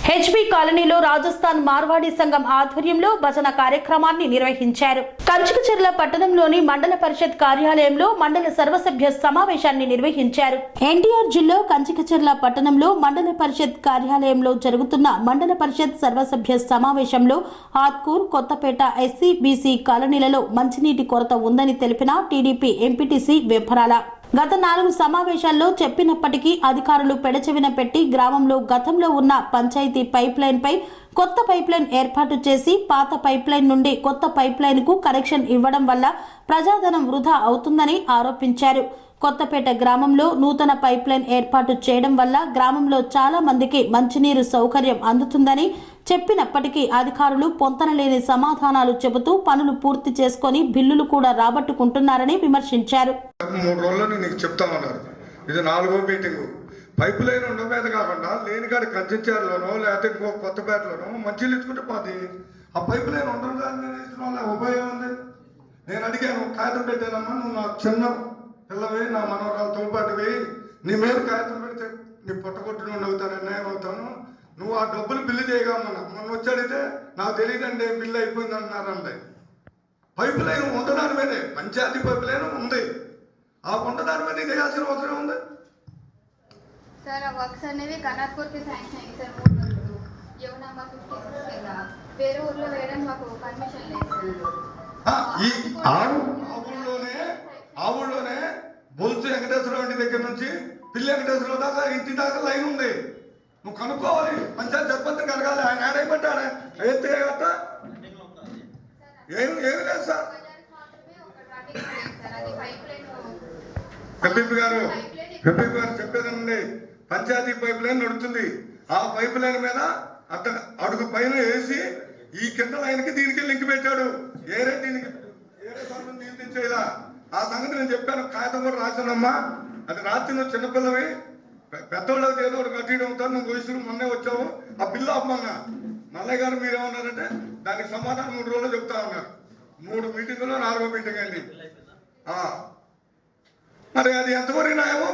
HB కాలనీలో రాజస్థాన్ మార్వాడి సంఘం ఆధ్వర్యంలో భజన కార్యక్రమాన్ని నిర్వహించారు. కంచికచర్ల పట్టణంలోని మండల పరిషత్ కార్యాలయంలో మండల సర్వసభ్య సమావేశాన్ని నిర్వహించారు. ఎన్టీఆర్ జిల్లా కంచికచర్ల పట్టణంలో మండల పరిషత్ కార్యాలయంలో జరుగుతున్న మండల పరిషత్ సర్వసభ్య సమావేశంలో ఆత్కూర్, కొత్తపేట ఎస్సీ, బీసీ కాలనీలలో మంచినీటి కొరత ఉందని తెలిపిన టీడీపీ ఎంపీటీసీ వెంపరాల గత 4 సమావేశాల్లో చెప్పినప్పటికీ అధికారులు పెడచెవిన పెట్టి గ్రామంలో గతంలో ఉన్న పంచాయతీ పైప్ లైన్ పై కొత్త పైప్ లైన్ ఏర్పాటు చేసి పాత పైప్ లైన్ నుండి కొత్త పైప్ లైన్ కు కనెక్షన్ ఇవ్వడం వల్ల ప్రజాధనం వృధా అవుతుందని ఆరోపించారు. కొత్తపేట గ్రామంలో నూతన పైప్ లైన్ ఏర్పాటు చేయడం వల్ల గ్రామంలో చాలా మందికి మంచినీరు సౌకర్యం అందుతుందని చెప్పినప్పటికీ అధికారులు పొంతనలేని సమాధానాలు చెబుతూ పనులు పూర్తి చేసుకుని బిల్లులు కూడా రాబట్టుకుంటున్నారని విమర్శించారు. 3 రోజుల్లో నీకు చెప్తామన్నారు. ఇది 4వ మీటింగ్. పైప్ లైన్ ఉండడం మీద కాకుండా లేని కాడ కంచెచారులోనో లేకపోతే ఇంకో కొత్తపేటలోనో మంచిలు ఇచ్చుకుంటే పోతే ఆ పైప్ లైన్ ఉండడం దాన్ని వల్ల ఉపయోగం ఉంది. నేను అడిగాను, కాగితం పెట్టానమ్మా, నువ్వు నాకు చిన్న పిల్లవి, నా మనవరాలు తోపాటువి, నీ మీద కాగితం పెడితే నీ పుట్టగొట్టును అవుతాను, అన్యాయం అవుతాను, నువ్వు ఆ డబ్బులు బిల్లు చేయగలమన్నా. మొన్న వచ్చి అడిగితే నాకు తెలియదండి, బిల్లు అయిపోయింది అంటున్నారండి. పైప్ లైన్ ఉండదాని మీదే, పంచాయతీ పైప్ లైన్ ఉంది, ఆ ఉండదాని మీద చేయాల్సిన అవసరం ఉంది. సార్ ఆ వర్క్స్ అనేవి కనక్పూర్కి శాంక్షన్ అయింది సార్. 3 రోజులు యమునా 56 కింద వేరే ఊర్లో వేయడం మాకు పర్మిషన్ లేదు సార్. ఆ ఊళ్ళోనే బొల్సు వెంకటేశ్వరరావు ఇంటి దగ్గర నుంచి పిల్లి వెంకటేశ్వరరావు దాకా ఇంటి దాకా లైన్ ఉంది. నువ్వు కనుక్కోవాలి, పంచాయతీ సర్పంచ్ కలగాలి. ఆయన ఏడైపోతాడే అయితే ఏమి లేదు సార్. కబీబ్ గారు చెప్పేదండి, పంచాయతీ పైప్ లైన్ నడుస్తుంది. ఆ పైప్ లైన్ మీద అడుగు పైన వేసి ఈ కింద లైన్కి దీనికి లింక్ పెట్టాడు. దీనికి దీనిచేదా ఆ సంగతి నేను చెప్పాను. కాగితం కూడా రాశానమ్మా. అది రాత్రి నువ్వు చిన్నపిల్లవి, పెద్దోళ్ళకి ఏదో ఒకటి కట్టడం అవుతాను, నువ్వు వయసులు మొన్నే వచ్చావు, ఆ బిల్లు అమ్మన్నా. మల్లయ్య గారు మీరేమన్నారంటే దానికి సమాధానం 3 రోజులు చెప్తా ఉన్నారు. 3 మీటింగులో 4వ మీటింగ్ అండి. మరి అది ఎంతవరకు న్యాయమో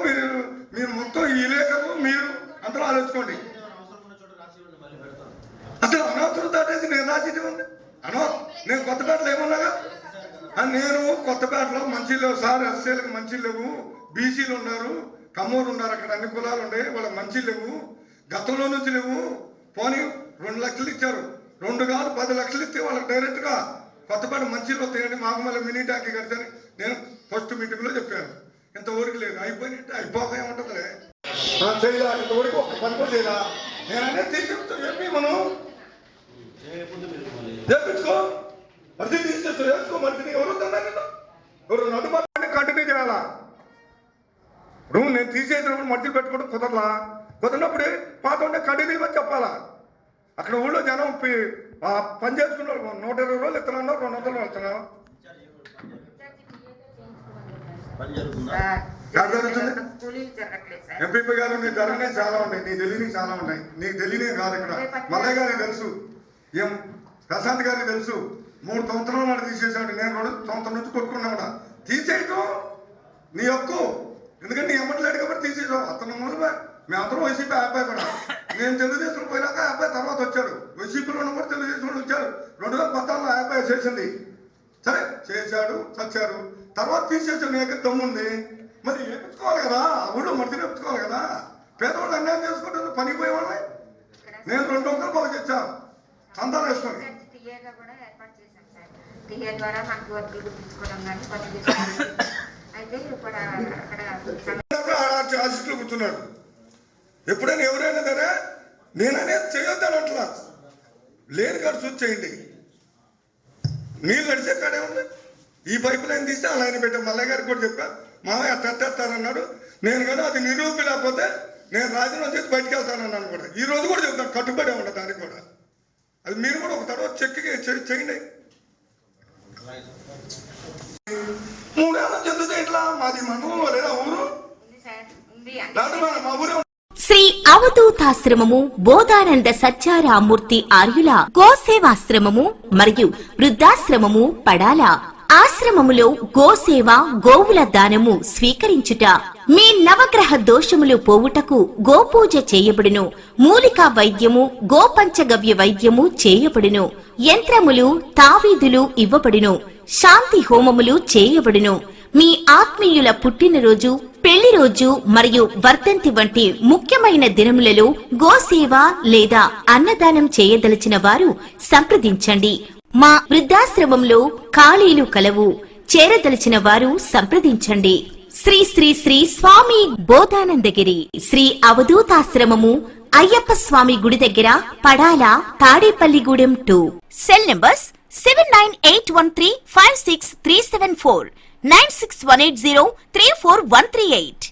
మీరు మొత్తం ఈ లేఖను మీరు అందరూ ఆలోచించుకోండి. అసలు అనవసరం దాటేసి నేను రాసేది ఉంది. నేను కొత్తపేటలో ఏమన్నాగా, నేను కొత్తపేటలో మంచి లేవు సార్, ఎస్సీలకు మంచి లేవు, బీసీలు ఉన్నారు, కమ్మూరు ఉన్నారు, అక్కడ అన్ని కులాలు ఉన్నాయి, వాళ్ళకి మంచి లేవు, గతంలో నుంచి లేవు. పోనీ 2 లక్షలు ఇచ్చారు, 2 కాదు 10 లక్షలు ఇస్తే వాళ్ళకి డైరెక్ట్గా కొత్తపేట మంచిలు వస్తాయండి, మాకు మళ్ళీ మినీ ట్యాంక్ కడితే నేను ఫస్ట్ మీటింగ్లో చెప్పాను. ఇంతవరకు లేదు, అయిపోయినట్టు అయిపోక ఏముంటుందిలే చేయలా, ఇంతవరకు ఒక పని కూడా చేయలా. నేను అనేది తీసుకొచ్చాను చెప్పి మనం చేపించుకో, మరిది తీసుకొచ్చు వేసుకో, మరిది ఎవరు ఎవరు నడుమాన్ని కంటిన్యూ చేయాలా. ఇప్పుడు నేను తీసేసినప్పుడు మధ్యలో పెట్టుకోవడం కుదరనప్పుడే పాత ఉంటే కంటిన్యూ అని చెప్పాలా. అక్కడ ఊళ్ళో జనం పని చేసుకున్నారు, 120 రోజులు ఇస్తున్నా, 200 రోజులు ఇస్తున్నా. ఎంపీపీ గారు నీకు జరిగినవి చాలా ఉన్నాయి, నీకు తెలియని చాలా ఉన్నాయి. నీకు తెలియనే కాదు, ఇక్కడ మల్లయ్య గారికి తెలుసు, ఏం ప్రశాంత్ గారికి తెలుసు. 3 సంవత్సరాలు నాడు తీసేసాడు. నేను 2 సంవత్సరం నుంచి కొట్టుకున్నా కూడా. తీసేయటం నీ హక్కు, ఎందుకంటే నీ ఎమ్మట్లేడు కాబట్టి తీసేసావు. అతను మొదలు మేమందరం వైసీపీ అబ్బాయి కూడా, నేను తెలుగుదేశం పోయినాక అబ్బాయి తర్వాత వచ్చాడు. వైసీపీలో ఉన్న కూడా తెలుగుదేశంలో వచ్చారు. 2014లో అబ్బాయి చేసింది. సరే చేశాడు, చచ్చారు, తర్వాత తీసేసాడు. నీకు దమ్ముంది, మరి వేపించుకోవాలి కదా, ఊళ్ళో మడిచి వేపించుకోవాలి కదా. పేదవాళ్ళు అన్యాయం చేసుకుంటారు, పనికి పోయే వాళ్ళని. నేను 2 వంకలు బాగా తెచ్చాను, చందాలు వేసుకొని. ఆశిస్తులు కూర్చున్నాడు. ఎప్పుడైనా ఎవరైనా సరే నేననేది చేయొద్దాను అట్లా లేని కాడ చూసి చేయండి. నీళ్ళు నడిచే కాడే ఉంది. ఈ పైపు లైన్ తీస్తే ఆ లైన్ పెట్టాం. మల్లయ్య గారికి కూడా చెప్పా, మామయ్య తెస్తారన్నాడు. నేను కానీ అది నిరూపి లేకపోతే నేను రాజీనామా చేసి బయటకు వెళ్తానన్నాను కూడా. ఈ రోజు కూడా చెప్తాను, కట్టుబడి ఉండదు దానికి కూడా. అది మీరు కూడా ఒక తర్వాత చెక్కి చేయండి. 3 ఏళ్ళ చెందుతే ఇట్లా మాది మండలంలో లేదా ఊరు మా ఊరే. శ్రీ అవధూతాశ్రమము, బోధానంద సత్యారామూర్తి ఆర్యుల గోసేవాశ్రమము మరియు వృద్ధాశ్రమము పడాల. ఆశ్రమములో గోసేవ గోవుల దానము స్వీకరించుట మీ నవగ్రహ దోషములు పోవుటకు గోపూజ చేయబడును. మూలికా వైద్యము గోపంచగవ్య వైద్యము చేయబడును. యంత్రములు తావీదులు ఇవ్వబడును. శాంతి హోమములు చేయబడును. మీ ఆత్మీయుల పుట్టినరోజు పెళ్లి రోజు మరియు వర్ధంతి వంటి ముఖ్యమైన దినములలో గోసేవ లేదా అన్నదానం చేయదలిచిన వారు సంప్రదించండి. మా వృద్ధాశ్రమంలో ఖాళీలు కలవు. చేరదలిచిన వారు సంప్రదించండి. శ్రీ శ్రీ శ్రీ స్వామి బోధానందగిరి శ్రీ అవధూతాశ్రమము అయ్యప్ప స్వామి గుడి దగ్గర పడాల తాడేపల్లిగూడెం 2. Cell numbers 7981356374 96180341138.